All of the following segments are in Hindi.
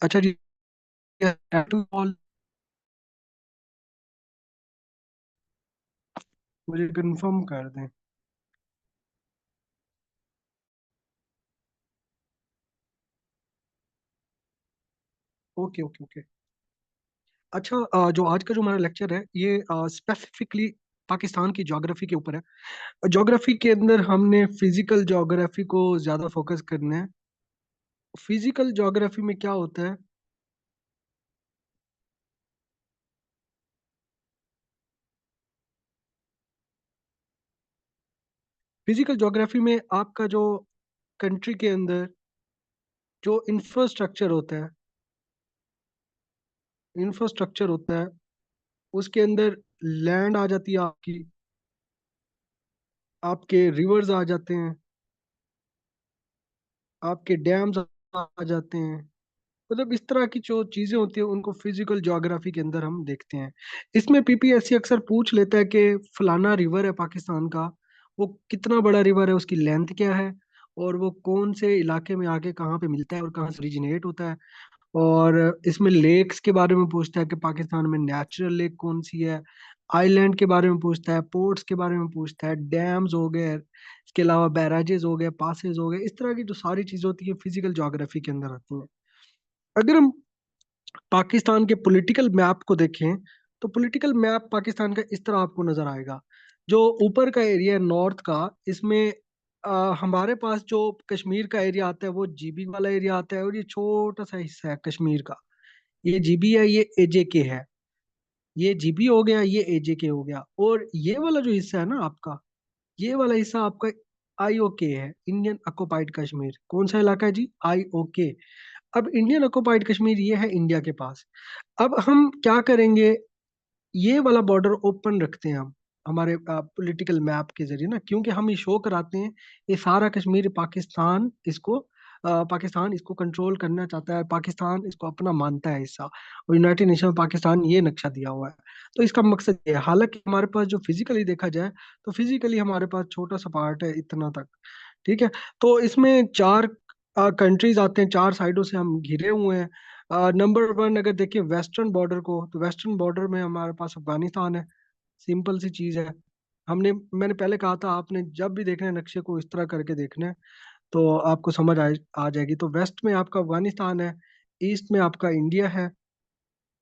अच्छा जी। टैटू बॉल मुझे कंफर्म कर दें। Okay okay okay. अच्छा, जो आज का जो हमारा लेक्चर है ये स्पेसिफिकली पाकिस्तान की ज्योग्राफी के ऊपर है। ज्योग्राफी के अंदर हमने फिजिकल ज्योग्राफी को ज़्यादा फोकस करना है। फिजिकल ज्योग्राफी में क्या होता है? फिजिकल ज्योग्राफी में आपका जो कंट्री के अंदर जो इंफ्रास्ट्रक्चर होता है उसके अंदर लैंड आ जाती है आपकी, आपके रिवर्स आ जाते हैं, आपके डैम्स आ जाते हैं। मतलब इस तरह की जो चीजें होती है उनको फिजिकल ज्योग्राफी के अंदर हम देखते हैं। इसमें पीपीएससी अक्सर पूछ लेता है कि फलाना रिवर है पाकिस्तान का, वो कितना बड़ा रिवर है, उसकी लेंथ क्या है, और वो कौन से इलाके में आके कहाँ पे मिलता है और कहाँ से ओरिजिनेट होता है। और इसमें लेक्स के बारे में पूछता है कि पाकिस्तान में नेचुरल लेक कौन सी है। आइलैंड के बारे में पूछता है, पोर्ट्स के बारे में पूछता है, डैम्स हो गए, इसके अलावा बैराजेस हो गए, पासेस हो गए। इस तरह की जो सारी चीजें होती है फिजिकल ज्योग्राफी के अंदर आती हैं। अगर हम पाकिस्तान के पॉलिटिकल मैप को देखें तो पॉलिटिकल मैप पाकिस्तान का इस तरह आपको नजर आएगा। जो ऊपर का एरिया है नॉर्थ का, इसमें हमारे पास जो कश्मीर का एरिया आता है वो जीबी वाला एरिया आता है, और ये छोटा सा हिस्सा है कश्मीर का, ये जीबी है, ये एजेके है। ये जीबी हो गया, ये एजेके हो गया। और ये वाला जो हिस्सा है ना आपका, ये वाला हिस्सा आपका आईओके है, इंडियन ऑक्युपाइड कश्मीर। कौन सा इलाका है जी? आईओके। अब इंडियन ऑक्युपाइड कश्मीर ये है इंडिया के पास। अब हम क्या करेंगे, ये वाला बॉर्डर ओपन रखते हैं हम हमारे पॉलिटिकल मैप के जरिए ना, क्योंकि हम ये शो कराते हैं ये सारा कश्मीर पाकिस्तान इसको कंट्रोल करना चाहता है, पाकिस्तान इसको अपना मानता है हिस्सा, और यूनाइटेड नेशन में पाकिस्तान ये नक्शा दिया हुआ है। तो इसका मकसद ये है। हालांकि हमारे पास जो फिजिकली देखा जाए तो फिजिकली हमारे पास छोटा सा पार्ट है इतना तक। ठीक है। तो इसमें चार कंट्रीज आते हैं, चार साइडों से हम घिरे हुए हैं। नंबर वन अगर देखिए वेस्टर्न बॉर्डर को, तो वेस्टर्न बॉर्डर में हमारे पास अफगानिस्तान है। सिंपल सी चीज है। मैंने पहले कहा था आपने जब भी देखना है नक्शे को इस तरह करके देखना है तो आपको आ जाएगी। तो वेस्ट में आपका अफगानिस्तान है, ईस्ट में आपका इंडिया है,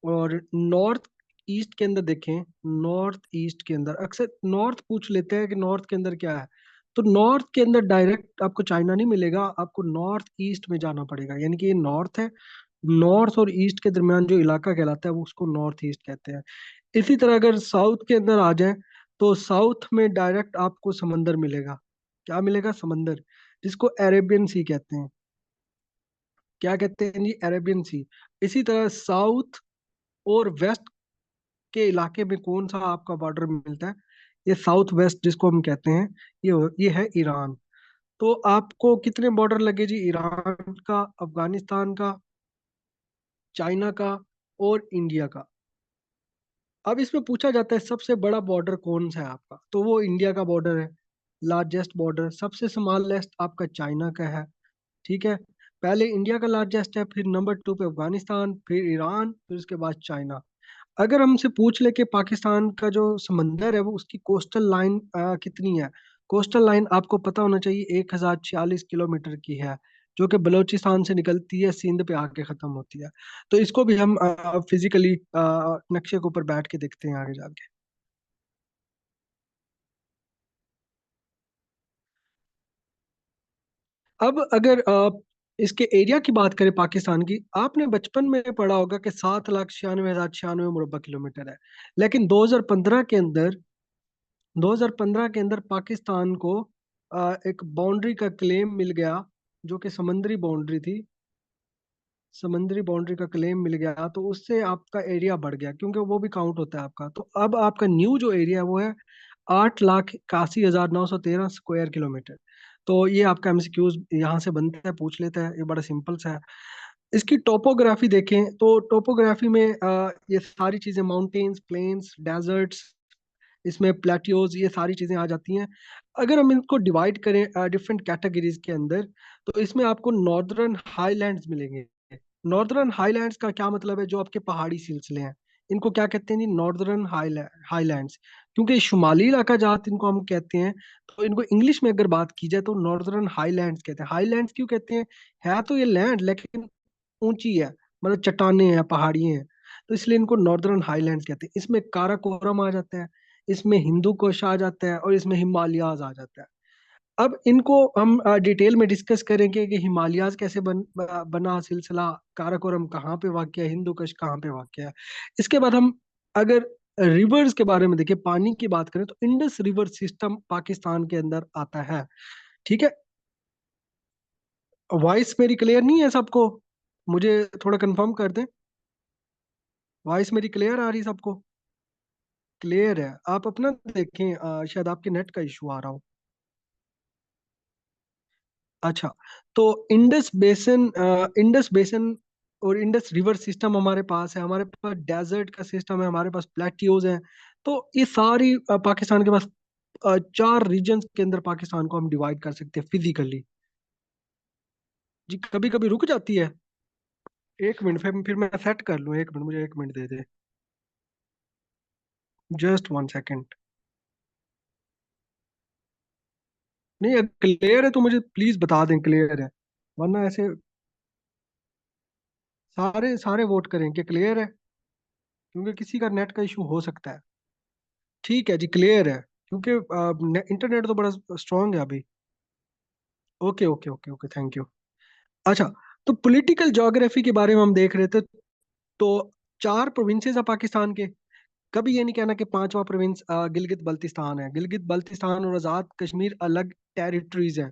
और नॉर्थ ईस्ट के अंदर देखें, नॉर्थ ईस्ट के अंदर अक्सर नॉर्थ पूछ लेते हैं कि नॉर्थ के अंदर क्या है। तो नॉर्थ के अंदर डायरेक्ट आपको चाइना नहीं मिलेगा, आपको नॉर्थ ईस्ट में जाना पड़ेगा, यानी कि ये नॉर्थ है। नॉर्थ और ईस्ट के दरमियान जो इलाका कहलाता है वो उसको नॉर्थ ईस्ट कहते हैं। इसी तरह अगर साउथ के अंदर आ जाए तो साउथ में डायरेक्ट आपको समंदर मिलेगा। क्या मिलेगा? समंदर, जिसको अरेबियन सी कहते हैं। क्या कहते हैं जी? अरेबियन सी। इसी तरह साउथ और वेस्ट के इलाके में कौन सा आपका बॉर्डर मिलता है? ये साउथ वेस्ट जिसको हम कहते हैं, ये है ईरान। तो आपको कितने बॉर्डर लगे जी? ईरान का, अफगानिस्तान का, चाइना का, और इंडिया का। अब इसमें पूछा जाता है सबसे बड़ा बॉर्डर कौन सा है आपका, तो वो इंडिया का बॉर्डर है, लार्जेस्ट बॉर्डर। सबसे स्मॉलेस्ट आपका चाइना का है। ठीक है। पहले इंडिया का लार्जेस्ट है, फिर नंबर टू पे अफगानिस्तान, फिर ईरान, फिर उसके बाद चाइना। अगर हमसे पूछ ले कि पाकिस्तान का जो समंदर है वो उसकी कोस्टल लाइन कितनी है, कोस्टल लाइन आपको पता होना चाहिए 1046 किलोमीटर की है, जो कि बलूचिस्तान से निकलती है, सिंध पे आके खत्म होती है। तो इसको भी हम फिजिकली नक्शे के ऊपर बैठ के देखते हैं आगे जाके। अब अगर इसके एरिया की बात करें पाकिस्तान की, आपने बचपन में पढ़ा होगा कि 7,96,096 मुरब्बा किलोमीटर है। लेकिन 2015 के अंदर पाकिस्तान को एक बाउंड्री का क्लेम मिल गया, जो कि समंदरी बाउंड्री का क्लेम मिल गया, तो उससे आपका एरिया बढ़ गया, क्योंकि वो भी काउंट होता है आपका। तो अब आपका न्यू जो एरिया है वो है 8,81,913 स्क्वायर किलोमीटर। तो ये आपका एमसीक्यूज यहाँ से बनता है, पूछ लेता है, ये बड़ा सिंपल सा है। इसकी टोपोग्राफी देखें तो टोपोग्राफी में ये सारी चीजें, माउंटेन्स, प्लेन्स, डेजर्ट्स, इसमें प्लेट्योज, ये सारी चीजें आ जाती हैं। अगर हम इनको डिवाइड करें डिफरेंट कैटेगरीज के अंदर, तो इसमें आपको नॉर्दर्न हाईलैंड्स मिलेंगे। नॉर्दर्न हाईलैंड्स का क्या मतलब है? जो आपके पहाड़ी सिलसिले हैं, इनको क्या कहते हैं जी? Northern highlands. क्योंकि शुमाली इलाका जहाँ इनको हम कहते हैं, तो इनको इंग्लिश में अगर बात की जाए तो नॉर्दर्न हाईलैंड्स कहते हैं। हाईलैंड्स क्यों कहते हैं? है तो ये लैंड, लेकिन ऊंची है, मतलब चट्टाने हैं, पहाड़ियाँ हैं, तो इसलिए इनको नॉर्दर्न हाईलैंड्स कहते हैं। इसमें काराकोरम आ जाता है, इसमें हिंदू कुश आ जाता है, और इसमें हिमालयाज आ जाता है। अब इनको हम डिटेल में डिस्कस करेंगे कि हिमालयाज कैसे बना सिलसिला, काराकोरम कहाँ पे वाक़ है, हिंदू कुश कहाँ पे वाक़ है। इसके बाद हम अगर रिवर्स के बारे में देखें, पानी की बात करें, तो इंडस रिवर सिस्टम पाकिस्तान के अंदर आता है। ठीक है। वॉइस मेरी क्लियर नहीं है सबको? मुझे थोड़ा कंफर्म कर दें। वॉइस मेरी क्लियर आ रही है सबको? क्लियर है? आप अपना देखें, शायद आपके नेट का इशू आ रहा हो। अच्छा, तो इंडस बेसन और इंडस रिवर सिस्टम हमारे पास है, हमारे पास डेजर्ट का सिस्टम है, हमारे पास प्लेट्यूज हैं। तो ये सारी पाकिस्तान के पास चार रीजन्स के अंदर पाकिस्तान को हम डिवाइड कर सकते हैं फिजिकली। जी, कभी कभी रुक जाती है। एक मिनट, फिर मैं सेट कर लूँ। एक मिनट, मुझे एक मिनट दे दे। Just one second. नहीं, अगर क्लियर है तो मुझे प्लीज बता दें क्लियर है, वरना ऐसे सारे सारे वोट करें कि क्लियर है, क्योंकि किसी का नेट का इशू हो सकता है। ठीक है जी, क्लियर है, क्योंकि इंटरनेट तो बड़ा स्ट्रांग है अभी। Okay okay okay okay, thank you. अच्छा, तो पॉलिटिकल ज्योग्राफी के बारे में हम देख रहे थे। तो चार प्रोविंसेस है पाकिस्तान के। कभी ये नहीं कहना कि पांचवा प्रोविंस गिलगित बल्तिस्तान है। गिलगित बल्तिस्तान और आजाद कश्मीर अलग टेरिटरीज हैं।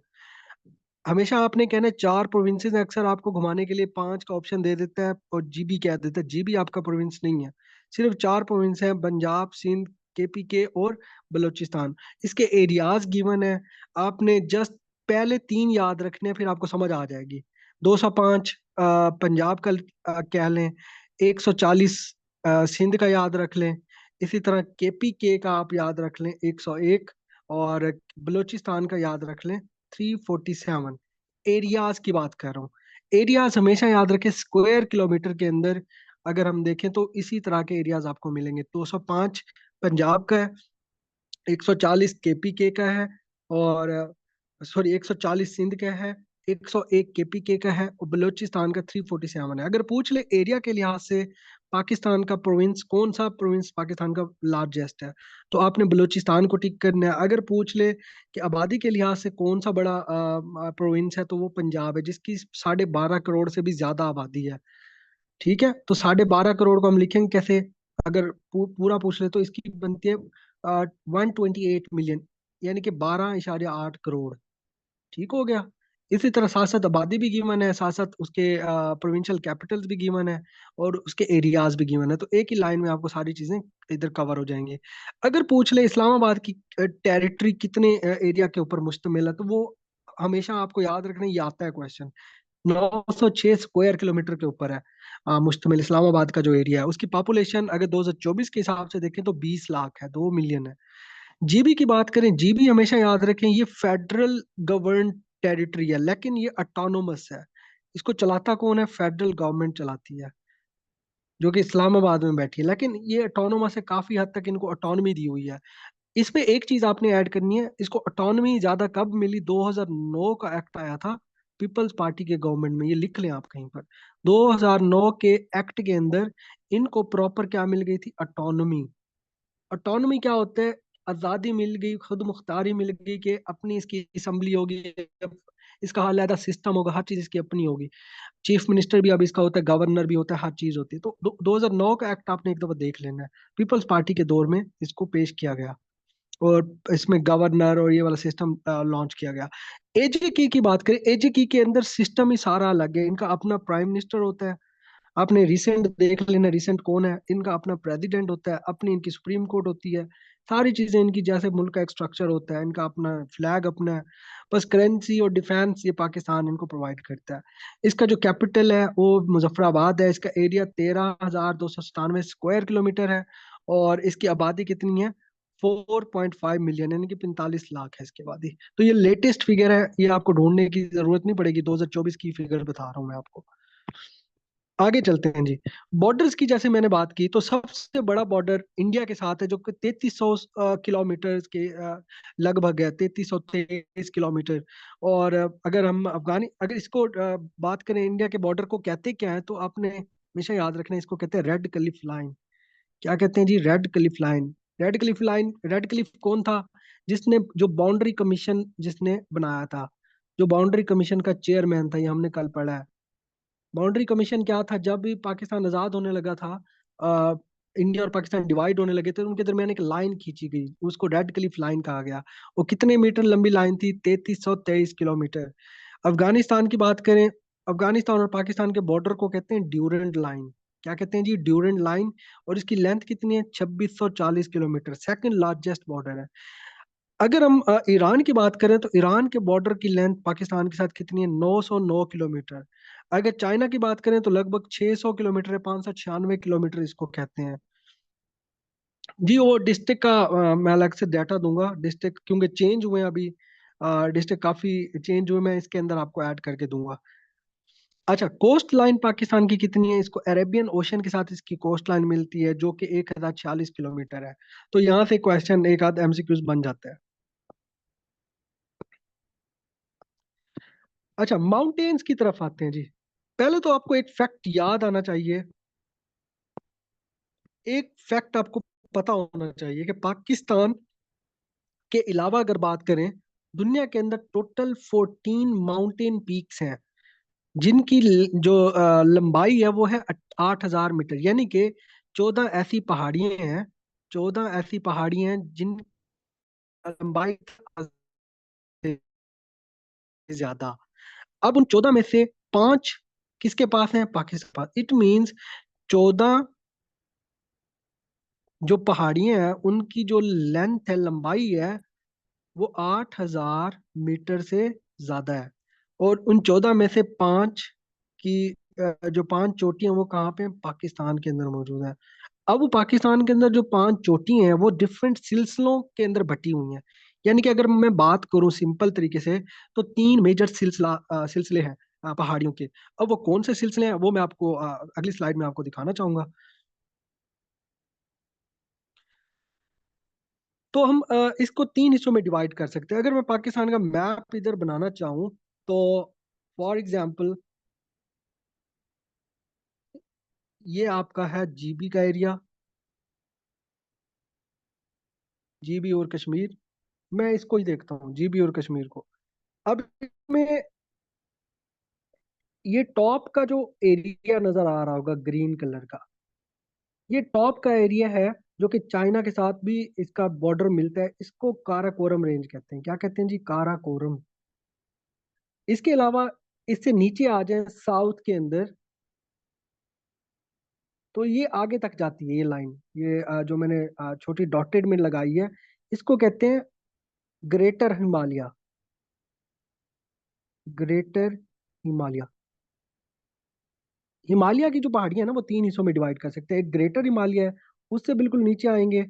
हमेशा आपने कहना है चार प्रोविंसेस हैं, अक्सर आपको घुमाने के लिए पांच का ऑप्शन दे देता है और जीबी कह देता है। जीबी आपका प्रोविंस नहीं है, सिर्फ चार प्रोविंस हैं: पंजाब, सिंध, केपीके और बलूचिस्तान। इसके एरियाज गिवन है। आपने जस्ट पहले तीन याद रखने हैं, फिर आपको समझ आ जाएगी। 205 पंजाब का कह लें, 140 सिंध का याद रख लें, इसी तरह केपीके का आप याद रख लें 101, और बलूचिस्तान का याद रख लें 347। एरियाज की बात कर रहा हूँ। एरियाज हमेशा याद रखें स्क्वायर किलोमीटर के अंदर। अगर हम देखें तो इसी तरह के एरियाज आपको मिलेंगे। 205 पंजाब का है, 140 केपीके का है, और सॉरी 140 सिंध का है, 101 केपीके का है, और बलूचिस्तान का 347 है। अगर पूछ ले एरिया के लिहाज से पाकिस्तान का प्रोविंस, कौन सा प्रोविंस पाकिस्तान का लार्जेस्ट है, तो आपने बलूचिस्तान को टिक करना है। अगर पूछ ले कि आबादी के लिहाज से कौन सा बड़ा प्रोविंस है, तो वो पंजाब है, जिसकी 12.5 करोड़ से भी ज्यादा आबादी है। ठीक है, तो 12.5 करोड़ को हम लिखेंगे कैसे? अगर पूरा पूछ ले तो इसकी बनती है 128 मिलियन, यानी कि 12.8 करोड़। ठीक हो गया। इसी तरह साथ साथ आबादी भी गिवन है, साथ साथ उसके प्रोविंशियल कैपिटल्स भी गिवन है, और उसके एरियाज भी गिवन है। तो एक ही लाइन में आपको सारी चीजें इधर कवर हो जाएंगी। अगर पूछ ले इस्लामाबाद की टेरिटरी कितने एरिया के ऊपर मुश्तमिल है, तो वो हमेशा आपको याद रखना, ये आता है क्वेश्चन। 906 स्क्वायर किलोमीटर के ऊपर है मुश्तमिल इस्लामाबाद का जो एरिया है। उसकी पॉपुलेशन अगर 2024 के हिसाब से देखें तो 20 लाख है, 2 मिलियन है। जीबी की बात करें, जीबी हमेशा याद रखें ये फेडरल गवर्न टेरिटरी है, लेकिन ये ऑटोनोमस है। इसको चलाता कौन है? फेडरल गवर्नमेंट चलाती है, जो कि इस्लामाबाद में बैठी है। लेकिन ये ऑटोनोमस है, काफी हद तक इनको ऑटोनॉमी दी हुई है। इसमें एक चीज आपने ऐड करनी है, इसको ऑटोनॉमी ज्यादा कब मिली? 2009 का एक्ट आया था पीपल्स पार्टी के गवर्नमेंट में, ये लिख लें आप कहीं पर। 2009 के एक्ट के अंदर इनको प्रॉपर क्या मिल गई थी? ऑटोनॉमी। ऑटोनॉमी क्या होता है? आजादी मिल गई, खुद मुख्तारी मिल गई कि अपनी इसकी असेंबली होगी, इसका अलग सिस्टम होगा, हर चीज इसकी अपनी होगी। चीफ मिनिस्टर भी अब इसका होता है, गवर्नर भी होता है, हर चीज होती है। तो 2009 का एक्ट आपने एक दफा देख लेना है। पीपल्स पार्टी के दौर में इसको पेश किया गया, और इसमें गवर्नर और ये वाला सिस्टम लॉन्च किया गया। एजेकी की बात करें, एजेकी के अंदर सिस्टम ही सारा अलग है। इनका अपना प्राइम मिनिस्टर होता है। आपने रिसेंट देख लेना, रिसेंट कौन है? इनका अपना प्रेसिडेंट होता है, अपनी इनकी सुप्रीम कोर्ट होती है। सारी चीजें इनकी, जैसे मुल्क का एक स्ट्रक्चर होता है, इनका अपना फ्लैग अपना है। बस करेंसी और डिफेंस ये पाकिस्तान इनको प्रोवाइड करता है। इसका जो कैपिटल है वो मुजफ्फराबाद है। इसका एरिया 13,297 स्क्वायर किलोमीटर है, और इसकी आबादी कितनी है? 4.5 मिलियन, यानी कि 45 लाख है इसकी आबादी। तो ये लेटेस्ट फिगर है, ये आपको ढूंढने की जरूरत नहीं पड़ेगी, 2024 की फिगर बता रहा हूँ मैं आपको। आगे चलते हैं जी। बॉर्डर्स की जैसे मैंने बात की, तो सबसे बड़ा बॉर्डर इंडिया के साथ है, जो कि 3300 किलोमीटर के लगभग है, 3323 किलोमीटर। और अगर हम अगर इसको बात करें, इंडिया के बॉर्डर को कहते क्या है, तो आपने हमेशा याद रखना है, इसको कहते हैं रेड क्लिफ लाइन। क्या कहते हैं जी? Radcliffe line. Radcliffe line, Radcliffe कौन था? जिसने जो बाउंड्री कमीशन जिसने बनाया था, जो बाउंड्री कमीशन का चेयरमैन था, ये हमने कल पढ़ा है। बाउंड्री कमीशन क्या था? जब भी पाकिस्तान आजाद होने लगा था, आ, इंडिया और पाकिस्तान डिवाइड होने लगे थे, तो उनके दरमियान एक लाइन खींची गई, उसको रेड क्लिफ लाइन कहा गया। वो कितने मीटर लंबी लाइन थी? 3323 किलोमीटर। अफगानिस्तान की बात करें, अफगानिस्तान और पाकिस्तान के बॉर्डर को कहते हैं ड्यूरेंट लाइन। क्या कहते हैं जी? Durand line. और इसकी लेंथ कितनी है? 2640 किलोमीटर, सेकंड लार्जेस्ट बॉर्डर है। अगर हम ईरान की बात करें, तो ईरान के बॉर्डर की लेंथ पाकिस्तान के साथ कितनी है? 909 किलोमीटर। अगर चाइना की बात करें, तो लगभग 600 किलोमीटर है, 596 किलोमीटर इसको कहते हैं जी। वो डिस्ट्रिक्ट का मैं अलग से डाटा दूंगा, डिस्ट्रिक्ट क्योंकि चेंज हुए हैं अभी, डिस्ट्रिक्ट काफी चेंज हुए, मैं इसके अंदर आपको ऐड करके दूंगा। अच्छा, कोस्ट लाइन पाकिस्तान की कितनी है? इसको अरेबियन ओशन के साथ इसकी कोस्ट लाइन मिलती है, जो कि 1046 किलोमीटर है। तो यहाँ से क्वेश्चन एक आध एमसीक्यूज बन जाता है। अच्छा, माउंटेन्स की तरफ आते हैं जी। पहले तो आपको एक फैक्ट याद आना चाहिए, एक फैक्ट आपको पता होना चाहिए कि पाकिस्तान के अलावा अगर बात करें, दुनिया के अंदर टोटल 14 माउंटेन पीक्स हैं, जिनकी जो लंबाई है वो है 8000 मीटर, यानी कि 14 ऐसी पहाड़ियां हैं, 14 ऐसी पहाड़ियां हैं जिनकी लंबाई से ज्यादा। अब उन 14 में से 5 किसके पास हैं? पाकिस्तान के पास। इट मीन्स 14 जो पहाड़ियां हैं, उनकी जो लेंथ है, लंबाई है, वो 8000 मीटर से ज्यादा है। और उन 14 में से 5 की जो 5 चोटियां, वो कहाँ पे हैं? पाकिस्तान के अंदर मौजूद है। अब वो पाकिस्तान के अंदर जो 5 चोटी हैं, वो डिफरेंट सिलसिलों के अंदर बटी हुई हैं। यानी कि अगर मैं बात करूं सिंपल तरीके से, तो 3 मेजर सिलसिले हैं पहाड़ियों के। अब वो कौन से सिलसिले हैं, वो मैं आपको अगली स्लाइड में आपको दिखाना चाहूंगा। तो हम इसको 3 हिस्सों में डिवाइड कर सकते हैं। अगर मैं पाकिस्तान का मैप इधर बनाना चाहूँ, तो फॉर एग्जांपल, ये आपका है जीबी का एरिया, जीबी और कश्मीर। मैं इसको ही देखता हूँ, जीबी और कश्मीर को। अब में ये टॉप का जो एरिया नजर आ रहा होगा ग्रीन कलर का, ये टॉप का एरिया है, जो कि चाइना के साथ भी इसका बॉर्डर मिलता है। इसको काराकोरम रेंज कहते हैं। क्या कहते हैं जी? काराकोरम। इसके अलावा इससे नीचे आ जाए साउथ के अंदर, तो ये आगे तक जाती है ये लाइन। ये जो मैंने छोटी डॉटेड में लगाई है, इसको कहते हैं ग्रेटर हिमालय। ग्रेटर हिमालय। हिमालय की जो पहाड़ियां है ना, वो 3 हिस्सों में डिवाइड कर सकते हैं। एक ग्रेटर हिमालय है, उससे बिल्कुल नीचे आएंगे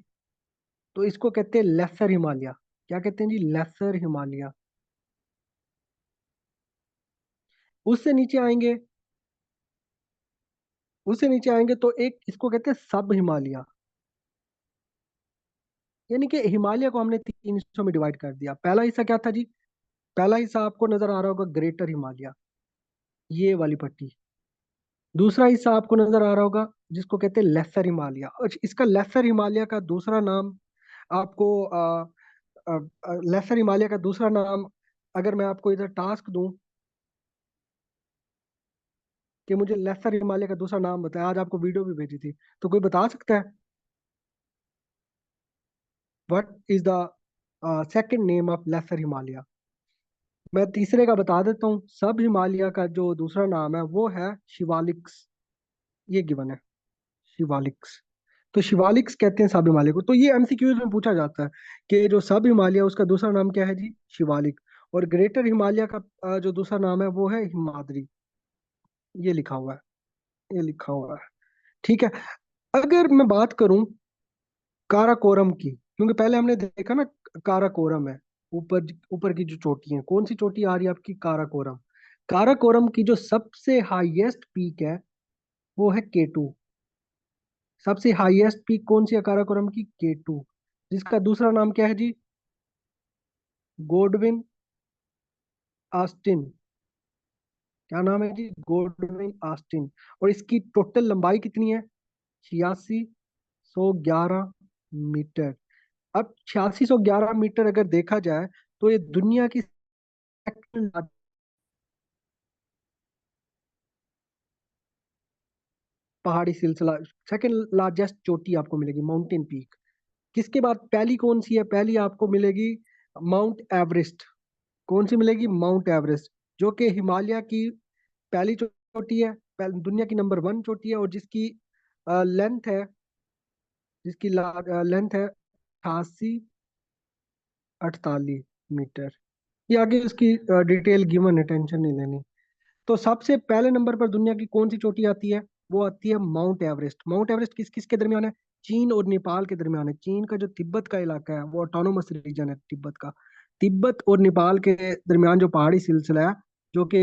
तो इसको कहते हैं लेसर हिमालय। क्या कहते हैं जी? लेसर हिमालय। उससे नीचे आएंगे, उससे नीचे आएंगे तो एक इसको कहते हैं सब हिमालय। यानी कि हिमालय को हमने 3 हिस्सों में डिवाइड कर दिया। पहला हिस्सा क्या था जी? पहला हिस्सा आपको नजर आ रहा होगा ग्रेटर हिमालय, ये वाली पट्टी। दूसरा हिस्सा आपको नजर आ रहा होगा, जिसको कहते हैं लेसर हिमालय। और इसका लेसर हिमालय का दूसरा नाम आपको लेसर हिमालय का दूसरा नाम, अगर मैं आपको इधर टास्क दूं कि मुझे लेसर हिमालय का दूसरा नाम बताया, आज आपको वीडियो भी भेजी थी, तो कोई बता सकता है what is the second name of lesser Himalaya? मैं तीसरे का बता देता हूँ। सब हिमालय का जो दूसरा नाम है, वो है शिवालिक्स। ये गिवन है, शिवालिक्स। तो शिवालिक्स कहते हैं सब हिमालय को। तो ये एमसीक्यूज में पूछा जाता है कि जो सब हिमालय है, उसका दूसरा नाम क्या है जी? शिवालिक। और ग्रेटर हिमालय का जो दूसरा नाम है, वो है हिमाद्री। ये लिखा हुआ है, ये लिखा हुआ है। ठीक है। अगर मैं बात करूं काराकोरम की, क्योंकि पहले हमने देखा ना, काराकोरम है ऊपर, ऊपर की जो चोटी है, कौन सी चोटी आ रही है आपकी? काराकोरम। काराकोरम की जो सबसे हाईएस्ट पीक है, वो है K2। सबसे हाईएस्ट पीक कौन सी है काराकोरम की? K2। जिसका दूसरा नाम क्या है जी? Godwin Austen. क्या नाम है जी? Godwin Austen. और इसकी टोटल लंबाई कितनी है? 8611 मीटर। अब 8611 मीटर अगर देखा जाए तो ये दुनिया की second पहाड़ी सिलसिला, सेकंड लार्जेस्ट चोटी आपको मिलेगी, माउंटेन पीक। किसके बाद पहली कौन सी है? पहली आपको मिलेगी माउंट एवरेस्ट। कौन सी मिलेगी? माउंट एवरेस्ट, जो कि हिमालय की पहली चोटी है, दुनिया की नंबर 1 चोटी है, और लेंथ है जिसकी लेंथ है 8848 मीटर। ये आगे उसकी डिटेल गिवन है, टेंशन नहीं लेनी। तो सबसे पहले नंबर पर दुनिया की कौन सी चोटी आती है? वो आती है माउंट एवरेस्ट। माउंट एवरेस्ट किस किस के दरमियान है? चीन और नेपाल के दरमियान है। चीन का जो तिब्बत का इलाका है वो ऑटोनोमस रीजन है तिब्बत का। तिब्बत और नेपाल के दरमियान जो पहाड़ी सिलसिला है, जो कि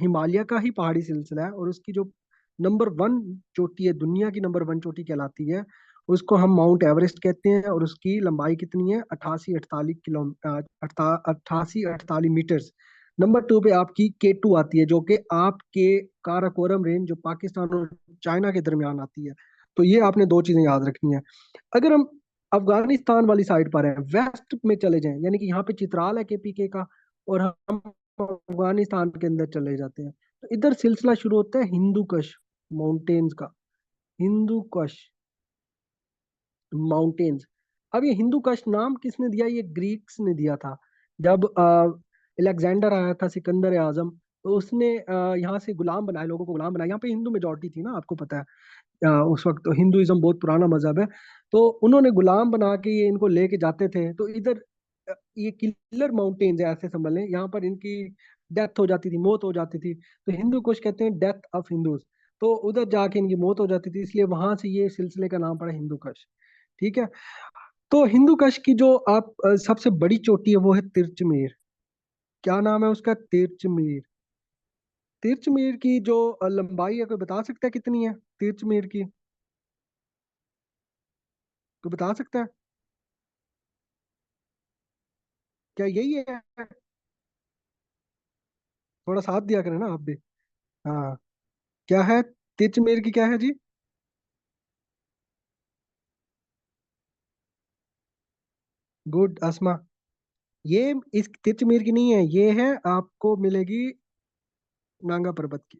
हिमालय का ही पहाड़ी सिलसिला है, और उसकी जो नंबर 1 चोटी है, दुनिया की नंबर 1 चोटी कहलाती है, उसको हम माउंट एवरेस्ट कहते हैं। और उसकी लंबाई कितनी है? 88 88 मीटर। नंबर 2 पे आपकी K2 आती है, जो कि आपके काराकोरम रेंज जो पाकिस्तान और चाइना के दरमियान आती है। तो ये आपने दो चीजें याद रखनी है। अगर हम अफगानिस्तान वाली साइड पर हैं, वेस्ट में चले जाएं, यानी कि यहाँ पे चित्राल है KPK का, और हम अफगानिस्तान के अंदर चले जाते हैं, तो इधर सिलसिला शुरू होता है हिंदू कुश माउंटेन्स का। हिंदू कुश माउंटेन्स। अब ये हिंदू कुश नाम किसने दिया? ये ग्रीक्स ने दिया था। जब अलेक्जेंडर आया था, सिकंदर आजम, तो उसने यहाँ से गुलाम बनाए, लोगों को गुलाम बनाया। यहाँ पे हिंदू मेजोरिटी थी ना, आपको पता है। उस वक्त तो हिंदुइज्म बहुत पुराना मजहब है। तो उन्होंने गुलाम बना के ये इनको लेके जाते थे। तो इधर ये किलर माउंटेन्स है, ऐसे समझ लें, यहाँ पर इनकी डेथ हो जाती थी, मौत हो जाती थी। तो हिंदू कुश कहते हैं डेथ ऑफ हिंदूज। तो उधर जाके इनकी मौत हो जाती थी, इसलिए वहां से ये सिलसिले का नाम पड़ा हिंदू कुश। ठीक है। तो हिंदू कुश की जो आप सबसे बड़ी चोटी है वो है तिरचमेर। क्या नाम है उसका? तिरचमेर। तिरचमेर की जो लंबाई है, कोई बता सकता है कितनी है तिरचमेर की? कोई बता सकता है? क्या यही है? थोड़ा साथ दिया करें ना आप भी। हाँ। क्या है? तिरचमेर की क्या है जी? गुड अस्मा। ये इस तिरचमेर की नहीं है, ये है आपको मिलेगी नांगा पर्वत की।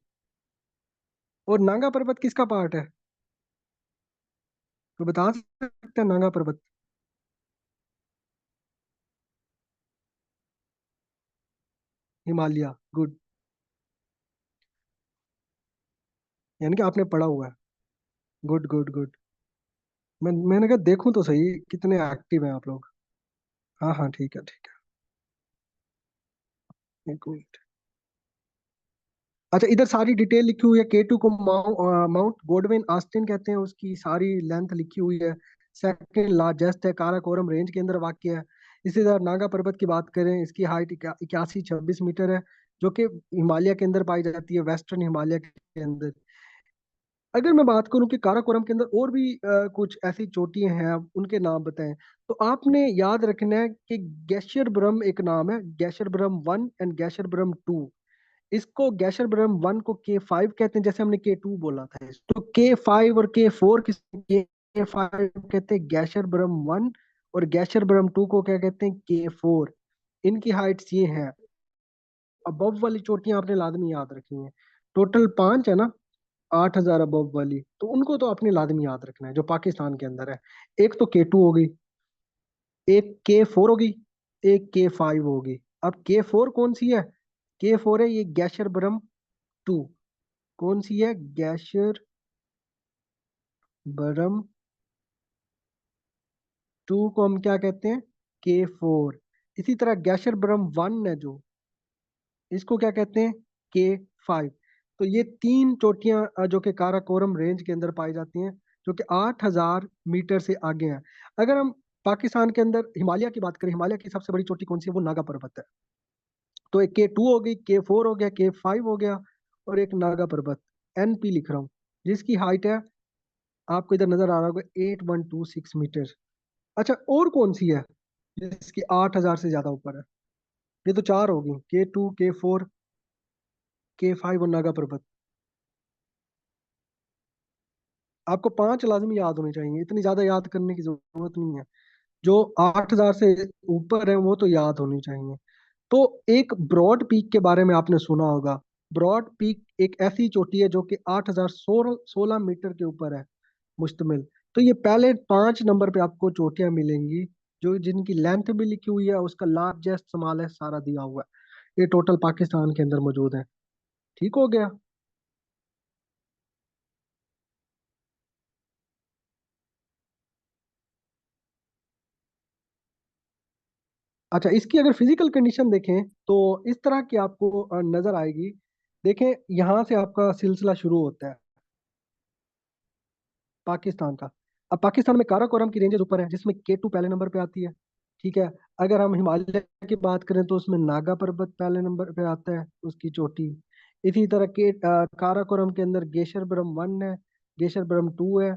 और नांगा पर्वत किसका पार्ट है? तो बता सकते हैं नांगा पर्वत? हिमालय। गुड। यानी कि आपने पढ़ा हुआ है। Good good good. मैंने कहा देखूं तो सही कितने एक्टिव हैं आप लोग। हाँ हाँ, ठीक है ठीक है, एक मिनट। अच्छा, इधर सारी डिटेल लिखी हुई है। K2 को माउंट गोडविन आस्टिन कहते हैं, उसकी सारी लेंथ लिखी हुई है। सेकंड लार्जेस्ट है, काराकोरम रेंज के अंदर वाक़ है। इसी तरह नागा पर्वत की बात करें, इसकी हाइट 8126 मीटर है, जो कि हिमालय के अंदर पाई जाती है, वेस्टर्न हिमालय के अंदर। अगर मैं बात करूं कि काराकोरम के अंदर और भी कुछ ऐसी चोटियां हैं, आप उनके नाम बताएं, तो आपने याद रखना है कि गैशर ब्रह्म एक नाम है, गैशर ब्रह्म 1 एंड गैशर ब्रह्म 2। इसको गैशर ब्रह्म 1 को K5 कहते हैं, जैसे हमने K2 बोला था। तो K5 और K4 किस? K5 कहते हैं गैशर ब्रह्म 1, और गैशर ब्रह्म 2 को क्या कहते हैं? K4। इनकी हाइट्स ये हैं। अबव वाली चोटियां आपने लाजमी याद रखनी है। टोटल 5 है ना, 8000 अबव वाली, तो उनको तो आपने लाजमी याद रखना है, जो पाकिस्तान के अंदर है। एक तो K2 होगी, एक K4 होगी, एक K5 होगी। अब K4 कौन सी है? K4 है ये गैशर ब्रह्म 2। कौन सी है? गैशर ब्रह्म 2 को हम क्या कहते हैं? K4। इसी तरह गैशर ब्रह्म 1 है जो, इसको क्या कहते हैं? K5। तो ये तीन चोटियां जो कि काराकोरम रेंज के अंदर पाई जाती हैं, जो कि 8000 मीटर से आगे हैं। अगर हम पाकिस्तान के अंदर हिमालय की बात करें, हिमालय की सबसे बड़ी चोटी कौन सी है? वो नागा पर्वत है। तो एक K2 हो गई, K4 हो गया, K5 हो गया, और एक नागा पर्वत। NP लिख रहा हूँ। जिसकी हाइट है, आपको इधर नजर आ रहा होगा, 8126 मीटर। अच्छा, और कौन सी है जिसकी 8000 से ज्यादा ऊपर है? ये तो चार होगी, K2, K4, K5 और नागा पर्वत। आपको पांच लाजमी याद होने चाहिए, इतनी ज्यादा याद करने की जरूरत नहीं है। जो 8000 से ऊपर है वो तो याद होनी चाहिए। तो एक ब्रॉड पीक के बारे में आपने सुना होगा। ब्रॉड पीक एक ऐसी चोटी है जो कि 8016 मीटर के ऊपर है मुश्तमिल। तो ये पहले 5 नंबर पे आपको चोटियां मिलेंगी, जो जिनकी लेंथ भी लिखी हुई है, उसका लार्जेस्ट स्मॉल है सारा दिया हुआ है। ये टोटल पाकिस्तान के अंदर मौजूद है। ठीक हो गया। अच्छा, इसकी अगर फिजिकल कंडीशन देखें तो इस तरह की आपको नजर आएगी। देखें, यहाँ से आपका सिलसिला शुरू होता है पाकिस्तान का। अब पाकिस्तान में काराकोरम की रेंजेस ऊपर है, जिसमें K2 पहले नंबर पे आती है। ठीक है। अगर हम हिमालय की बात करें तो उसमें नागा पर्वत पहले नंबर पे आता है, उसकी चोटी। इसी तरह के काराकोरम के अंदर गेशरबरम 1 है, गेशरबरम 2 है।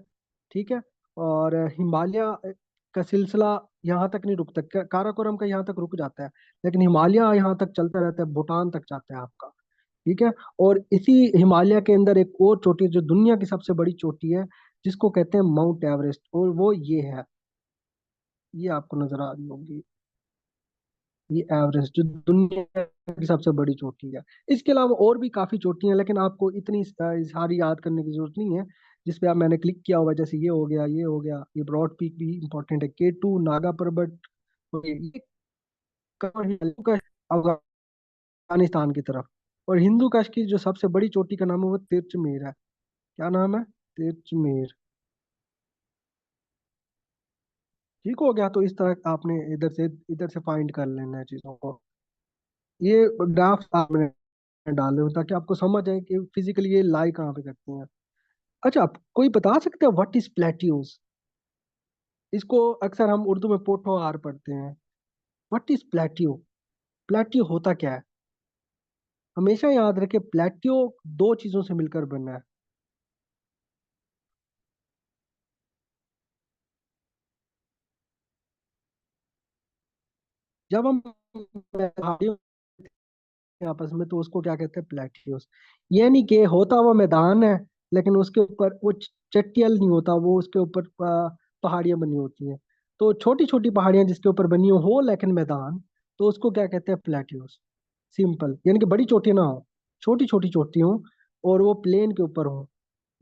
ठीक है। और हिमालय का सिलसिला यहाँ तक नहीं रुकता, काराकोरम का यहाँ तक रुक जाता है, लेकिन हिमालय यहाँ तक चलता रहता है, भूटान तक जाता है आपका। ठीक है। और इसी हिमालय के अंदर एक और चोटी है जो दुनिया की सबसे बड़ी चोटी है, जिसको कहते हैं माउंट एवरेस्ट, और वो ये है। ये आपको नजर आ रही होगी, ये एवरेस्ट जो दुनिया की सबसे बड़ी चोटी है। इसके अलावा और भी काफी चोटियां हैं, लेकिन आपको इतनी सारी याद करने की जरूरत नहीं है। जिस पे आप मैंने क्लिक किया हुआ है, जैसे ये हो गया, ये हो गया, ये ब्रॉड पीक भी इंपॉर्टेंट है, K2, नागा पर्वत। और ये कहाँ है? हिंदू का, अफगानिस्तान की तरफ। और हिंदू कुश की जो सबसे बड़ी चोटी का नाम है वो तिरचमेर है। क्या नाम है? तिरचमेर। ठीक हो गया। तो इस तरह आपने इधर से फाइंड कर लेना है चीजों को। ये ग्राफ आपने डाले हो ताकि आपको समझ आए कि फिजिकली ये लाई कहाँ पे करती हैं। अच्छा, आप कोई बता सकते हैं व्हाट इज प्लेट्यूज? इसको अक्सर हम उर्दू में पोठोहार पढ़ते हैं। What is plateau? प्लेट्यू होता क्या है? हमेशा याद रखें, प्लेट्यू दो चीजों से मिलकर बना है। जब हम पहाड़ियों आपस में, तो उसको क्या कहते हैं? प्लेट्यूस। ये नहीं कि होता हुआ मैदान है, लेकिन उसके ऊपर वो चटियल नहीं होता, वो उसके ऊपर पहाड़ियां बनी होती हैं। तो छोटी छोटी पहाड़ियां जिसके ऊपर बनी हो लेकिन मैदान, तो उसको क्या कहते हैं? प्लेट्यूस। सिंपल, यानी कि बड़ी चोटी ना हो, छोटी छोटी चोटी हो, और वो प्लेन के ऊपर हो,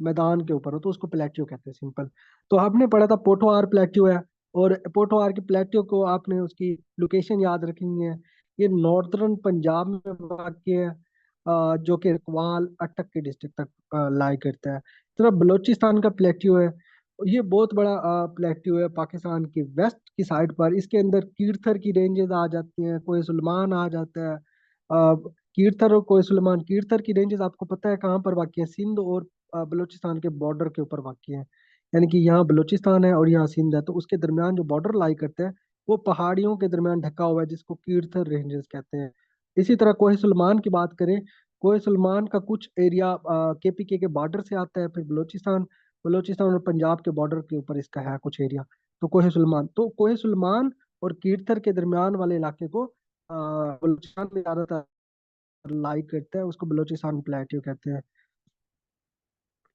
मैदान के ऊपर हो, तो उसको प्लेट्यू कहते हैं, सिंपल। तो आपने पढ़ा था पोठोहार प्लेट्यू है। और पोठोहार की प्लेट्यू को आपने उसकी लोकेशन याद रखनी है। ये नॉर्दर्न पंजाब में वाक़ है, जो कि रकवाल अटक के डिस्ट्रिक्ट तक लाई करता है। तरफ बलोचिस्तान का प्लेट्यू है। ये बहुत बड़ा प्लेट्यू है पाकिस्तान की वेस्ट की साइड पर। इसके अंदर कीर्थर की रेंजेस आ जाती हैं, कोई सुलेमान आ जाता है। कीर्थर और कोई सुलेमान, कीर्थर की रेंजेस आपको पता है कहाँ पर वाक़ है? सिंध और बलूचिस्तान के बॉर्डर के ऊपर वाक़ है। यानी कि यहाँ बलूचिस्तान है और यहाँ सिंध है, तो उसके दरमियान जो बॉर्डर लाई करते हैं, वो पहाड़ियों के दरमियान ढका हुआ है, जिसको कीर्थर रेंजेस कहते हैं। इसी तरह कोहे सुलेमान की बात करें, कोहे सुलेमान का कुछ एरिया KPK के बॉर्डर से आता है, फिर बलूचिस्तान, बलूचिस्तान और पंजाब के बॉर्डर के ऊपर इसका है कुछ एरिया। तो कोहे सुलेमान, तो कोहे सुलेमान और कीर्थर के दरमियान वाले इलाके को बलूचिस्तान में ज्यादातर लाई करता है, उसको बलूचिस्तान प्लेट्यू कहते हैं।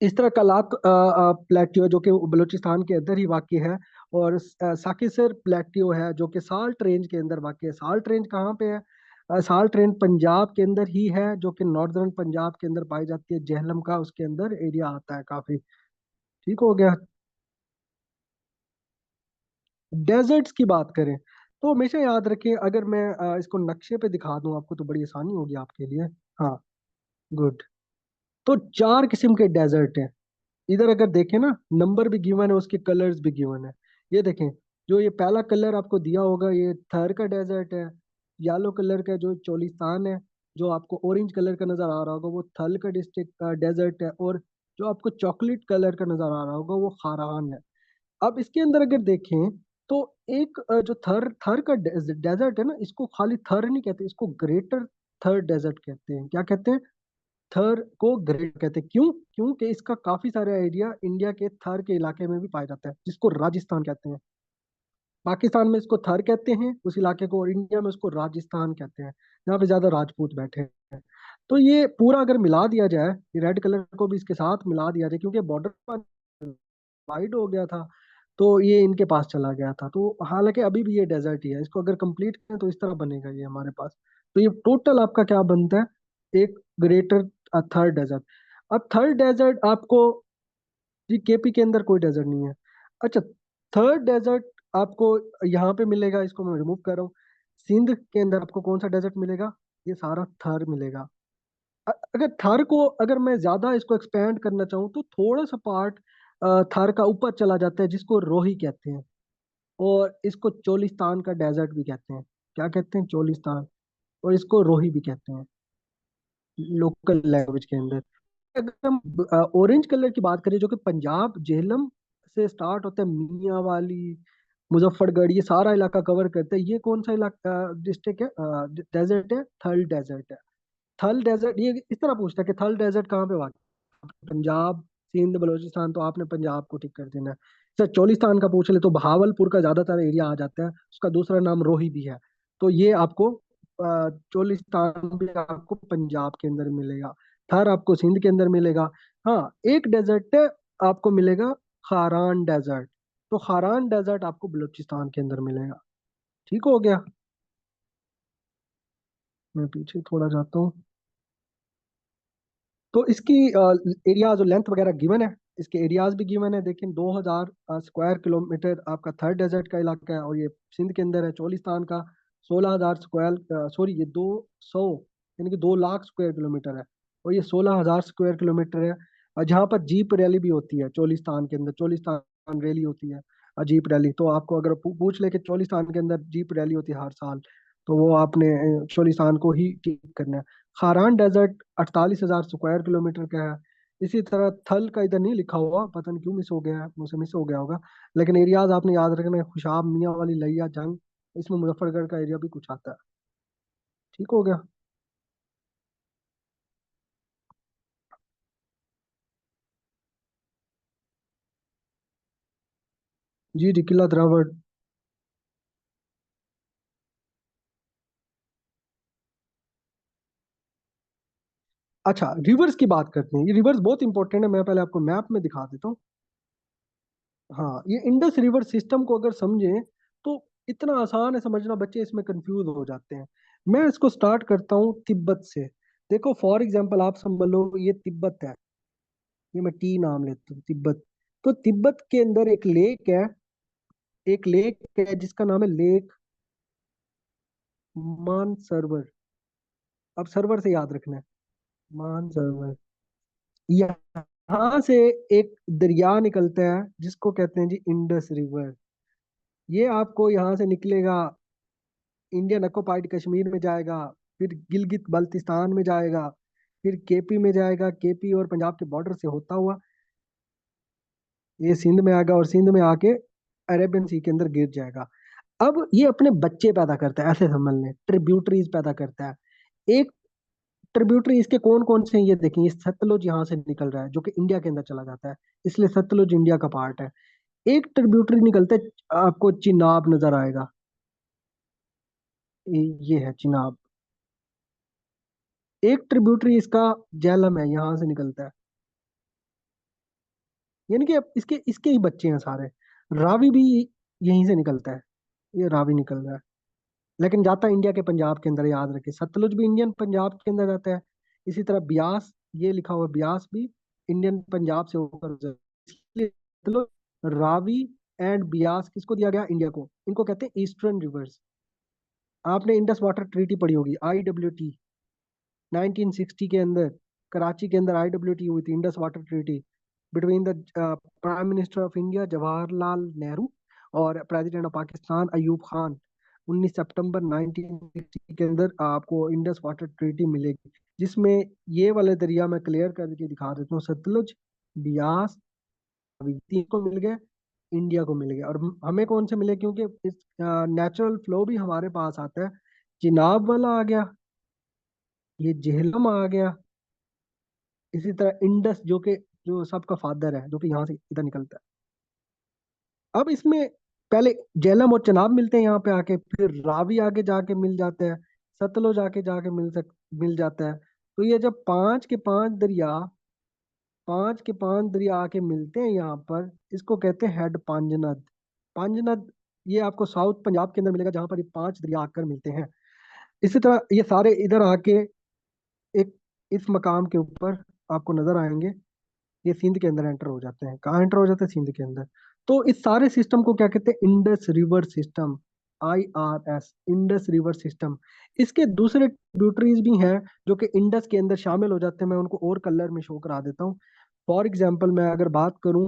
इस तरह कलात प्लेट्यू है जो कि बलूचिस्तान के अंदर ही वाक़ है। और साकिसर प्लेट्यू है जो कि साल्ट रेंज के अंदर वाक़ है। साल्ट रेंज कहाँ पे है? साल्ट रेंज पंजाब के अंदर ही है, जो कि नॉर्दर्न पंजाब के अंदर पाई जाती है, जेहलम का उसके अंदर एरिया आता है काफी। ठीक हो गया। डेजर्ट्स की बात करें तो हमेशा याद रखें, अगर मैं इसको नक्शे पे दिखा दूं आपको तो बड़ी आसानी होगी आपके लिए। हाँ, गुड। तो चार किस्म के डेजर्ट हैं। इधर अगर देखें ना, नंबर भी गिवन है, उसके कलर्स भी गिवन है। ये देखें, जो ये पहला कलर आपको दिया होगा, ये थर का डेजर्ट है। येलो कलर का जो चोलिस्तान है, जो आपको ऑरेंज कलर का नजर आ रहा होगा, वो थल का डिस्ट्रिक्ट का डेजर्ट है। और जो आपको चॉकलेट कलर का नजर आ रहा होगा, वो खारान है। अब इसके अंदर अगर देखें तो एक जो थर थर का डेजर्ट है ना, इसको खाली थर नहीं कहते, इसको ग्रेटर थर डेजर्ट कहते हैं। क्या कहते हैं? थर को ग्रेट कहते हैं। क्यों? क्योंकि इसका काफी सारा एरिया इंडिया के थर के इलाके में भी पाया जाता है, जिसको राजस्थान कहते हैं। पाकिस्तान में इसको थर कहते हैं उस इलाके को, और इंडिया में उसको राजस्थान कहते हैं, जहाँ पे ज्यादा राजपूत बैठे हैं। तो ये पूरा अगर मिला दिया जाए, ये रेड कलर को भी इसके साथ मिला दिया जाए, क्योंकि बॉर्डर वाइड हो गया था, तो ये इनके पास चला गया था। तो हालांकि अभी भी ये डेजर्ट ही है, इसको अगर कंप्लीट करें तो इस तरह बनेगा ये हमारे पास। तो ये टोटल आपका क्या बनता है, एक ग्रेटर थर्ड डेजर्ट। अब थर्ड डेजर्ट आपको, जी केपी के अंदर कोई डेजर्ट नहीं है। अच्छा, थर्ड डेजर्ट आपको यहाँ पे मिलेगा, इसको मैं रिमूव कर रहा हूँ। सिंध के अंदर आपको कौन सा डेजर्ट मिलेगा, ये सारा थर मिलेगा। अगर थर को, अगर मैं ज्यादा इसको एक्सपेंड करना चाहूँ तो थोड़ा सा पार्ट थर का ऊपर चला जाता है, जिसको रोही कहते हैं, और इसको चोलिस्तान का डेजर्ट भी कहते हैं। क्या कहते हैं? चोलिस्तान। और इसको रोही भी कहते हैं लोकल लैंग्वेज के अंदर। अगर हम ऑरेंज कलर की बात करें, जो कि पंजाब झेलम से स्टार्ट होता है, मियाँ वाली, मुजफ्फरगढ़, ये सारा इलाका कवर करता है। ये कौन सा इलाका, डिस्ट्रिक्ट है, डेजर्ट है? थल डेजर्ट है। थल डेजर्ट, ये इस तरह पूछता है कि थल डेजर्ट कहाँ पे वाक़, पंजाब, सिंध, बलोचिस्तान, तो आपने पंजाब को टिक कर देना है। सर चोलिस्तान का पूछ ले तो बहावलपुर का ज्यादातर एरिया आ जाता है, उसका दूसरा नाम रोही भी है। तो ये आपको चोलिस्तान भी आपको पंजाब के अंदर मिलेगा, थर आपको सिंध के अंदर मिलेगा। हाँ, एक डेजर्ट आपको मिलेगा, खारान डेजर्ट। तो खारान डेजर्ट आपको बलूचिस्तान के अंदर मिलेगा। ठीक हो गया। मैं पीछे थोड़ा जाता हूँ। तो इसकी एरियाज और लेंथ वगैरह गिवन है, इसके एरियाज भी गिवन है। देखें, 2000 स्क्वायर किलोमीटर आपका थर्ड डेजर्ट का इलाका है, और ये सिंध के अंदर है। चोलिस्तान का 16,000 स्क्वायर, सॉरी, ये 200, यानी कि 2 लाख स्क्वायर किलोमीटर है, और ये 16,000 स्क्वायर किलोमीटर है। और जहाँ पर जीप रैली भी होती है चोलिस्तान के अंदर, चोलिस्तान रैली होती है, जीप रैली। तो आपको अगर पूछ ले कि चोलिस्तान के अंदर जीप रैली होती है हर साल, तो वो आपने चोलिस्तान को ही टिक करना है। खारान डेजर्ट 48,000 स्क्वायर किलोमीटर का है। इसी तरह थल का इधर नहीं लिखा हुआ, पता नहीं क्यों मिस हो गया है, मुझसे मिस हो गया होगा। लेकिन एरियाज आपने याद रखना है, खुशाब, मियाँ वाली, लिया, जंग, इसमें मुजफ्फरगढ़ का एरिया भी कुछ आता है। ठीक हो गया। जी जी, किला द्रावड़। अच्छा, रिवर्स की बात करते हैं, ये रिवर्स बहुत इंपॉर्टेंट है, मैं पहले आपको मैप में दिखा देता हूँ। हाँ, ये इंडस रिवर सिस्टम को अगर समझें तो इतना आसान है समझना, बच्चे इसमें कंफ्यूज हो जाते हैं। मैं इसको स्टार्ट करता हूँ तिब्बत से। देखो, फॉर एग्जाम्पल आप समझ लो ये तिब्बत है, ये मैं टी नाम लेता हूँ, तिब्बत। तो तिब्बत के अंदर एक लेक है, एक लेक है जिसका नाम है लेक मानसरोवर। अब सर्वर से याद रखना है, मानसरोवर। यहाँ से एक दरिया निकलता है जिसको कहते हैं जी इंडस रिवर। ये आपको यहाँ से निकलेगा, इंडियन ऑक्युपाइड कश्मीर में जाएगा, फिर गिलगित बल्तिस्तान में जाएगा, फिर केपी में जाएगा, केपी और पंजाब के बॉर्डर से होता हुआ ये सिंध में आएगा, और सिंध में आके अरेबियन सी के अंदर गिर जाएगा। अब ये अपने बच्चे पैदा करता है, ऐसे समझ लें, ट्रिब्यूटरीज पैदा करता है। एक ट्रिब्यूटरी इसके कौन कौन से हैं ये देखें, ये सतलुज यहाँ से निकल रहा है जो कि इंडिया के अंदर चला जाता है, इसलिए सतलुज इंडिया का पार्ट है। एक ट्रिब्यूटरी निकलता है, आपको चिनाब नजर आएगा, ये है चिनाब। एक ट्रिब्यूटरी इसका झेलम है, यहाँ से निकलता है, यानी कि अब इसके इसके ही बच्चे हैं सारे। रावी भी यहीं से निकलता है, ये रावी निकल रहा है, लेकिन जाता है इंडिया के पंजाब के अंदर, याद रखें, सतलुज भी इंडियन पंजाब के अंदर जाता है। इसी तरह ब्यास, ये लिखा हुआ है, ब्यास भी इंडियन पंजाब से होकर जाता है। इसलिए सतलुज, रावी एंड ब्यास किसको दिया गया, इंडिया को, इनको कहते हैं ईस्टर्न रिवर्स। आपने इंडस वाटर ट्रीटी पढ़ी होगी, IWT, 1960 के अंदर कराची के अंदर IWT हुई थी, Indus water treaty, between the prime minister of India Jawaharlal Nehru और प्रेसिडेंट ऑफ पाकिस्तान अयूब खान। 19 सितंबर 1960 के अंदर आपको इंडस वाटर ट्रीटी मिलेगी, जिसमें ये वाले दरिया मैं क्लियर करके दिखा देता हूँ, सतलुज, बियास, रावी, तीन को मिल गए, इंडिया को मिल गया। और हमें कौन से मिले, क्योंकि इस नेचुरल फ्लो भी हमारे पास आता है। चिनाब वाला आ गया, ये झेलम आ गया, इसी तरह इंडस जो सबका फादर है, जो कि यहाँ से इधर निकलता है। अब इसमें पहले झेलम और चनाब मिलते हैं यहाँ पे आके, फिर रावी आगे जाके मिल जाते हैं, सतलुज आके जाके मिल जाता है। तो ये जब पांच के पांच दरिया आके मिलते हैं यहाँ पर, इसको कहते हैं हेड पांजनद। पांजनद ये आपको साउथ पंजाब के अंदर मिलेगा, जहाँ पर ये पांच दरिया आकर मिलते हैं। इसी तरह ये सारे इधर आके एक इस मकाम के ऊपर आपको नजर आएंगे, ये सिंध के अंदर एंटर हो जाते हैं। कहाँ एंटर हो जाते हैं? सिंध के अंदर। तो इस सारे सिस्टम को क्या कहते हैं? Indus river system, IRS, Indus river system. इसके दूसरे ट्रिब्यूटरीज भी हैं जो कि इंडस के अंदर शामिल हो जाते हैं, मैं उनको और कलर में शो करा देता हूँ। फॉर एग्जाम्पल मैं अगर बात करूँ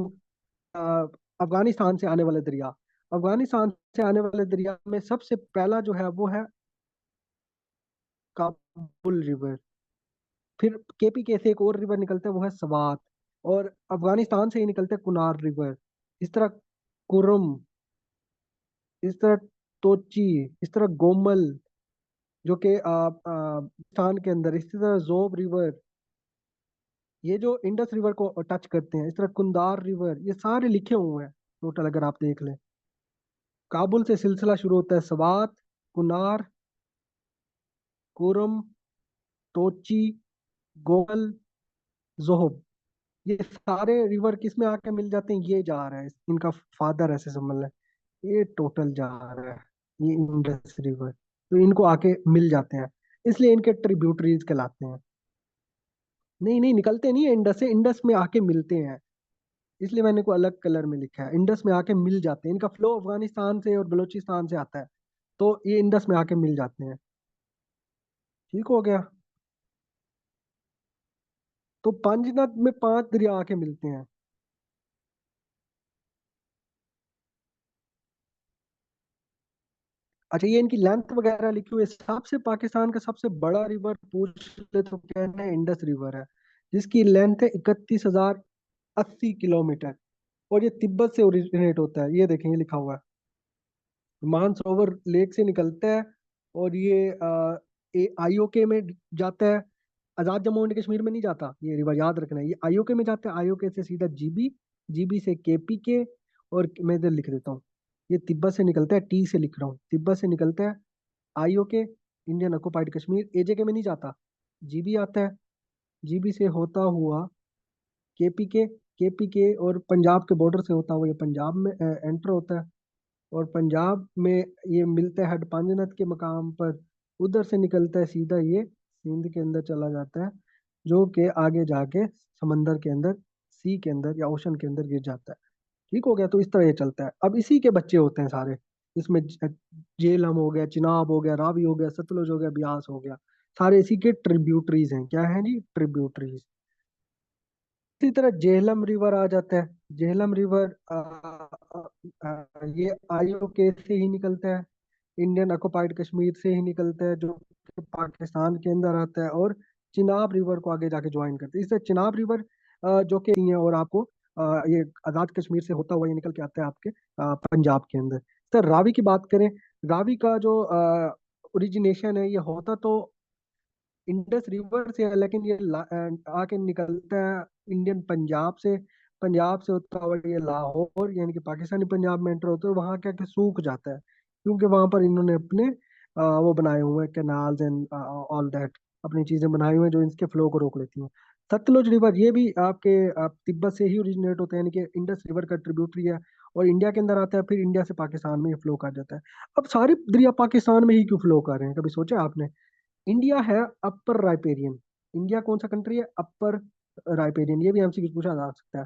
अफगानिस्तान से आने वाले दरिया, अफगानिस्तान से आने वाले दरिया में सबसे पहला जो है वो है काबुल रिवर। फिर KPK से एक और रिवर निकलता है, वो है सवात। और अफगानिस्तान से ही निकलता है कुनार रिवर। इस तरह कुरम, इस तरह तोची, इस तरह गोमल, जो कि पाकिस्तान के अंदर, इसी तरह जोब रिवर, ये जो इंडस रिवर को टच करते हैं। इस तरह कुंदार रिवर, ये सारे लिखे हुए हैं टोटल अगर आप देख लें। काबुल से सिलसिला शुरू होता है, सवात, कुनार, कुरम, तोची, गोमल, जोहब। ये सारे रिवर किस में आके मिल जाते हैं? ये जा रहा है, इनका फादर ऐसे समझ लें, ये टोटल जा रहा है, ये इंडस रिवर। तो इनको आके मिल जाते हैं, इसलिए इनके ट्रिब्यूटरीज कहलाते हैं। नहीं नहीं, निकलते नहीं है इंडस से, इंडस में आके मिलते हैं। इसलिए मैंने को अलग कलर में लिखा है, इंडस में आके मिल जाते हैं। इनका फ्लो अफगानिस्तान से और बलूचिस्तान से आता है, तो ये इंडस में आके मिल जाते हैं। ठीक हो गया। तो पांचनद में पांच दरिया आके मिलते हैं। अच्छा, ये इनकी लेंथ वगैरह लिखी हुई है। सबसे पाकिस्तान का सबसे बड़ा रिवर पूछ ले तो कहना है इंडस रिवर है, जिसकी लेंथ है 31,080 किलोमीटर। और ये तिब्बत से ओरिजिनेट होता है, ये देखें ये लिखा हुआ है, मानसरोवर लेक से निकलता है। और ये IOK में जाता है, आजाद जम्मू एंड कश्मीर में नहीं जाता ये रिवर, याद रखना है। ये IOK में जाता है, IOK से सीधा GB, GB से KPK। और मैं इधर लिख देता हूँ, ये तिब्बत से निकलता है, T से लिख रहा हूँ, तिब्बत से निकलता है IOK, Indian occupied Kashmir. AJK में नहीं जाता, GB आता है, GB से होता हुआ KPK, KPK और पंजाब के बॉर्डर से होता हुआ ये पंजाब में एंटर होता है। और पंजाब में ये मिलता है हड पांजनत के मकाम पर। उधर से निकलता है सीधा, ये सिंध के अंदर चला जाता है, जो कि आगे जाके समंदर के अंदर, सी के अंदर या ओशन के अंदर गिर जाता है। ठीक हो गया। तो इस तरह ये चलता है। अब इसी के बच्चे होते हैं सारे, इसमें झेलम हो गया, चिनाब हो गया, रावी हो गया, सतलुज हो गया, ब्यास हो गया, सारे इसी के ट्रिब्यूटरीज हैं। क्या है जी? ट्रिब्यूटरीज। इसी तरह झेलम रिवर आ जाता है। झेलम रिवर ये IOK से ही निकलता है, इंडियन ऑक्युपाइड कश्मीर से ही निकलता है, जो कि पाकिस्तान के अंदर आता है। और चिनाब रिवर को आगे जाके ज्वाइन करते हैं। इससे चिनाब रिवर जो कि है, और आपको ये आजाद कश्मीर से होता हुआ ये निकल के आता है आपके पंजाब के अंदर। सर रावी की बात करें, रावी का जो ओरिजिनेशन है, ये होता तो इंडस रिवर से है, लेकिन ये आके निकलता है इंडियन पंजाब से। पंजाब से होता हुआ ये लाहौर यानी कि पाकिस्तानी पंजाब में एंटर होता है, वहां क्या कि सूख जाता है, क्योंकि वहां पर इन्होंने अपने वो बनाए हुए हैं कैनाल्स एंड ऑल दैट, अपनी चीजें बनाई हुई हैं जो इसके फ्लो को रोक लेती हैं। सतलुज रिवर ये भी आपके तिब्बत से ही ओरिजिनेट होता है, यानी कि इंडस रिवर का ट्रिब्यूटरी है, और इंडिया के अंदर आता है, फिर इंडिया से पाकिस्तान में ये फ्लो कर जाता है। अब सारी दरिया पाकिस्तान में ही क्यों फ्लो कर रहे हैं, कभी सोचा आपने? इंडिया है अपर राइपेरियन। इंडिया कौन सा कंट्री है? Upper riparian. ये भी हमसे कुछ पूछा जा सकता है।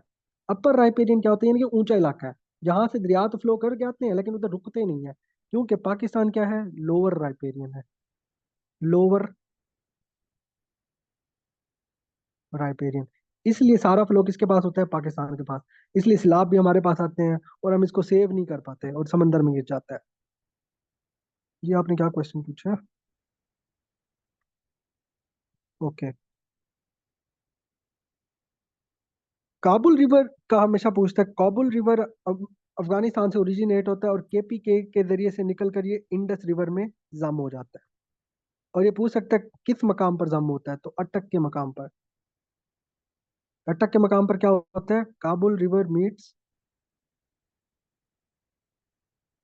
अपर राइपेरियन क्या होता है? यानी कि ऊंचा इलाका है, जहां से दरिया तो फ्लो करके आते हैं लेकिन उधर रुकते नहीं है, क्योंकि पाकिस्तान क्या है? लोअर राइपेरियन है, लोअर राइपेरियन। इसलिए सारा फ्लो किसके पास होता है? पाकिस्तान के पास। इसलिए सैलाब भी हमारे पास आते हैं और हम इसको सेव नहीं कर पाते और समंदर में गिर जाता है। ये आपने क्या क्वेश्चन पूछा? ओके। काबुल रिवर का हमेशा पूछता है। काबुल रिवर अफगानिस्तान से ओरिजिनेट होता है और KPK के जरिए से निकल कर ये इंडस रिवर में जम हो जाता है। और ये पूछ सकता है किस मकाम पर जम होता है, तो अटक के मकाम पर। अटक के मकाम पर क्या होता है? Kabul river meets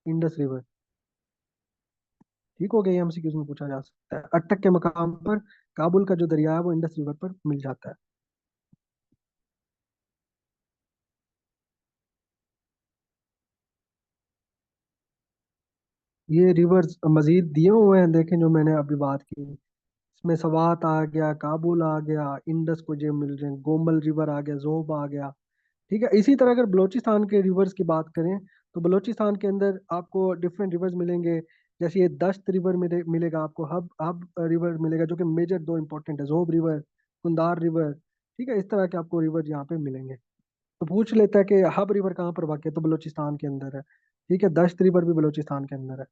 Indus river. ठीक हो गया, ये एमसीक्यूज में पूछा जा सकता है। अटक के मकाम पर काबुल का जो दरिया है वो इंडस रिवर पर मिल जाता है। ये रिवर्स मजीद दिए हुए हैं, देखें जो मैंने अभी बात की। इसमें सवात आ गया, काबुल आ गया, इंडस को जो मिल रहे हैं, गोमल रिवर आ गया, जोब आ गया। ठीक है, इसी तरह अगर बलोचिस्तान के रिवर्स की बात करें तो बलोचिस्तान के अंदर आपको डिफरेंट रिवर्स मिलेंगे। जैसे ये दश्त रिवर मिलेगा आपको, हब हब रिवर मिलेगा, जो कि मेजर दो इंपॉर्टेंट है, जोब रिवर, कुंदार रिवर। ठीक है, इस तरह के आपको रिवर यहाँ पे मिलेंगे। तो पूछ लेता है कि हब रिवर कहाँ पर वाक़ है, तो बलोचिस्तान के अंदर है। ठीक है, दश्त रिवर भी बलोचिस्तान के अंदर है।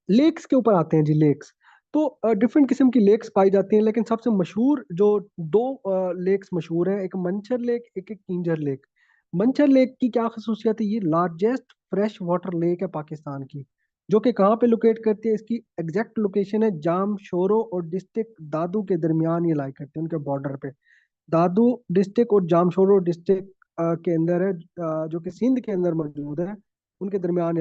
लेक्स के ऊपर आते हैं जी, लेक्स। तो डिफरेंट किस्म की लेक्स पाई जाती हैं, लेकिन सबसे मशहूर जो दो लेक्स मशहूर हैं, एक मंचर लेक, एक किंजर लेक। मंचर लेक की क्या खसूसियत है? ये लार्जेस्ट फ्रेश वाटर लेक है पाकिस्तान की, जो कि कहाँ पे लोकेट करती है? इसकी एग्जैक्ट लोकेशन है जाम शोरो और डिस्ट्रिक्ट दादू के दरमियान, ये लाई करते हैं उनके बॉर्डर पे। दादू डिस्ट्रिक्ट और जामशोरो डिस्ट्रिक्ट के अंदर है, जो कि सिंध के अंदर मौजूद है, उनके दरमियान